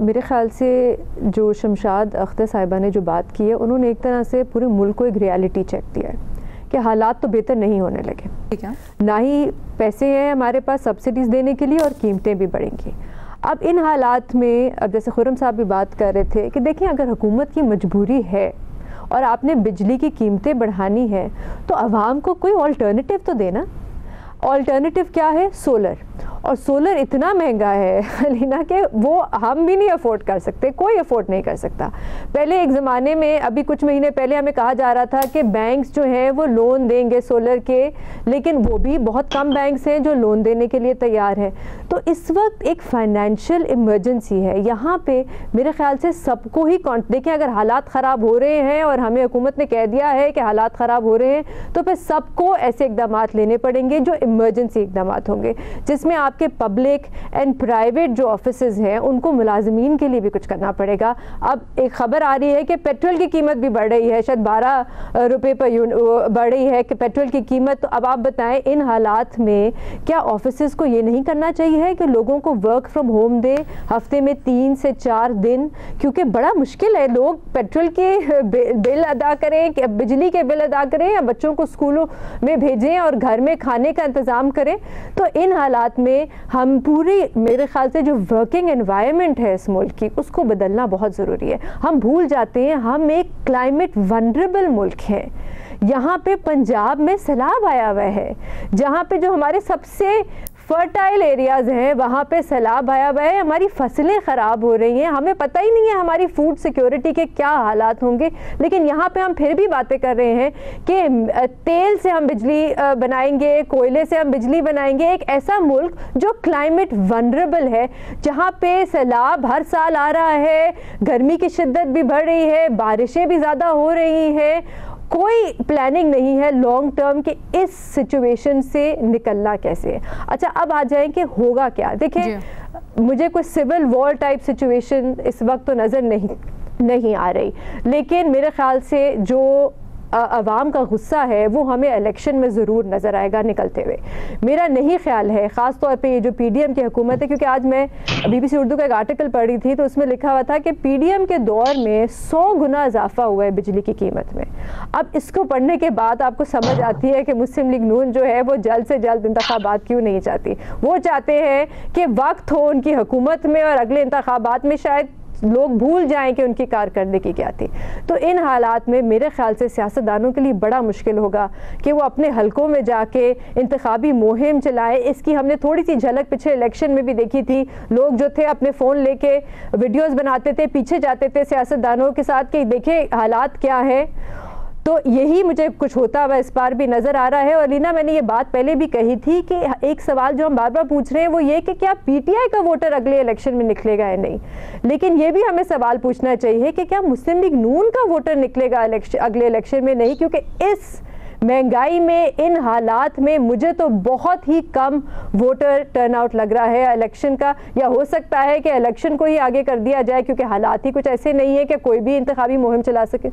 मेरे ख़्याल से जो शमशाद अख्तर साहिबा ने जो बात की है, उन्होंने एक तरह से पूरे मुल्क को एक रियलिटी चेक दिया है कि हालात तो बेहतर नहीं होने लगे। ठीक है, ना ही पैसे हैं हमारे पास सब्सिडीज़ देने के लिए और कीमतें भी बढ़ेंगी। अब इन हालात में, अब जैसे खुर्रम साहब भी बात कर रहे थे कि देखिए, अगर हुकूमत की मजबूरी है और आपने बिजली की कीमतें बढ़ानी है तो आवाम को कोई ऑल्टरनेटिव तो देना। ऑल्टरनेटिव क्या है? सोलर। और सोलर इतना महंगा है लीना कि वो हम भी नहीं अफोर्ड कर सकते, कोई अफोर्ड नहीं कर सकता। पहले एक ज़माने में, अभी कुछ महीने पहले हमें कहा जा रहा था कि बैंक्स जो हैं वो लोन देंगे सोलर के, लेकिन वो भी बहुत कम बैंक्स हैं जो लोन देने के लिए तैयार हैं। तो इस वक्त एक फाइनेंशियल इमरजेंसी है, यहाँ पे मेरे ख्याल से सबको ही देखिए, अगर हालात ख़राब हो रहे हैं और हमें हुकूमत ने कह दिया है कि हालात ख़राब हो रहे हैं, तो फिर सबको ऐसे इकदाम लेने पड़ेंगे जो इमरजेंसी इकदाम होंगे, जिसमें आपके पब्लिक एंड प्राइवेट जो ऑफिसेज हैं उनको मुलाजमीन के लिए भी कुछ करना पड़ेगा। अब एक खबर आ रही है कि पेट्रोल की कीमत भी बढ़ रही है, शायद 12 रुपये पर बढ़ रही है कि पेट्रोल की कीमत। तो अब आप बताएं, इन हालात में क्या ऑफिसेज को ये नहीं करना चाहिए कि लोगों को वर्क फ्रॉम होम दे हफ्ते में 3 से 4 दिन, क्योंकि बड़ा मुश्किल है, लोग पेट्रोल के बिल अदा करें, बिजली के बिल अदा करें, या बच्चों को स्कूलों में भेजें और घर में खाने का इंतज़ाम करें। तो इन हालात में हम पूरी, मेरे ख्याल से जो वर्किंग एनवायरनमेंट है इस मुल्क की, उसको बदलना बहुत ज़रूरी है। हम भूल जाते हैं हम एक क्लाइमेट वनरेबल मुल्क है। यहाँ पे पंजाब में सैलाब आया हुआ है, जहाँ पे जो हमारे सबसे फर्टाइल एरियाज़ हैं वहाँ पे सैलाब आया हुआ है, हमारी फसलें ख़राब हो रही हैं, हमें पता ही नहीं है हमारी फूड सिक्योरिटी के क्या हालात होंगे। लेकिन यहाँ पे हम फिर भी बातें कर रहे हैं कि तेल से हम बिजली बनाएंगे, कोयले से हम बिजली बनाएंगे। एक ऐसा मुल्क जो क्लाइमेट वनरेबल है, जहाँ पे सैलाब हर साल आ रहा है, गर्मी की शिद्दत भी बढ़ रही है, बारिशें भी ज़्यादा हो रही हैं, कोई प्लानिंग नहीं है लॉन्ग टर्म कि इस सिचुएशन से निकलना कैसे है। अच्छा, अब आ जाए कि होगा क्या। देखिए, मुझे कोई सिविल वॉर टाइप सिचुएशन इस वक्त तो नज़र नहीं आ रही, लेकिन मेरे ख्याल से जो अवाम का गुस्सा है वो हमें इलेक्शन में ज़रूर नज़र आएगा निकलते हुए। मेरा नहीं ख्याल है, ख़ास तौर पे ये जो पीडीएम की हुकूमत है, क्योंकि आज मैं बीबीसी उर्दू का एक आर्टिकल पढ़ी थी तो उसमें लिखा हुआ था कि पीडीएम के दौर में 100 गुना इजाफा हुआ है बिजली की कीमत में। अब इसको पढ़ने के बाद आपको समझ आती है कि मुस्लिम लीग नून जो है वो जल्द से जल्द इंतखाबात क्यों नहीं चाहती। वो चाहते हैं कि वक्त हो उनकी हुकूमत में और अगले इंतखाबात में शायद लोग भूल जाएं कि उनकी कारकर्दगी क्या थी। तो इन हालात में मेरे ख्याल से सियासतदानों के लिए बड़ा मुश्किल होगा कि वो अपने हलकों में जाके इंतखाबी मुहिम चलाएं। इसकी हमने थोड़ी सी झलक पिछले इलेक्शन में भी देखी थी। लोग जो थे अपने फ़ोन लेके वीडियोज़ बनाते थे, पीछे जाते थे सियासतदानों के साथ कि देखें हालात क्या है। तो यही मुझे कुछ होता हुआ इस बार भी नज़र आ रहा है। और लीना, मैंने ये बात पहले भी कही थी कि एक सवाल जो हम बार बार पूछ रहे हैं वो ये कि क्या पीटीआई का वोटर अगले इलेक्शन में निकलेगा या नहीं, लेकिन ये भी हमें सवाल पूछना चाहिए कि क्या मुस्लिम लीग नून का वोटर निकलेगा अगले इलेक्शन में। नहीं, क्योंकि इस महंगाई में, इन हालात में मुझे तो बहुत ही कम वोटर टर्नआउट लग रहा है इलेक्शन का। या हो सकता है कि इलेक्शन को ही आगे कर दिया जाए, क्योंकि हालात ही कुछ ऐसे नहीं है कि कोई भी इंतखाबी मुहिम चला सके।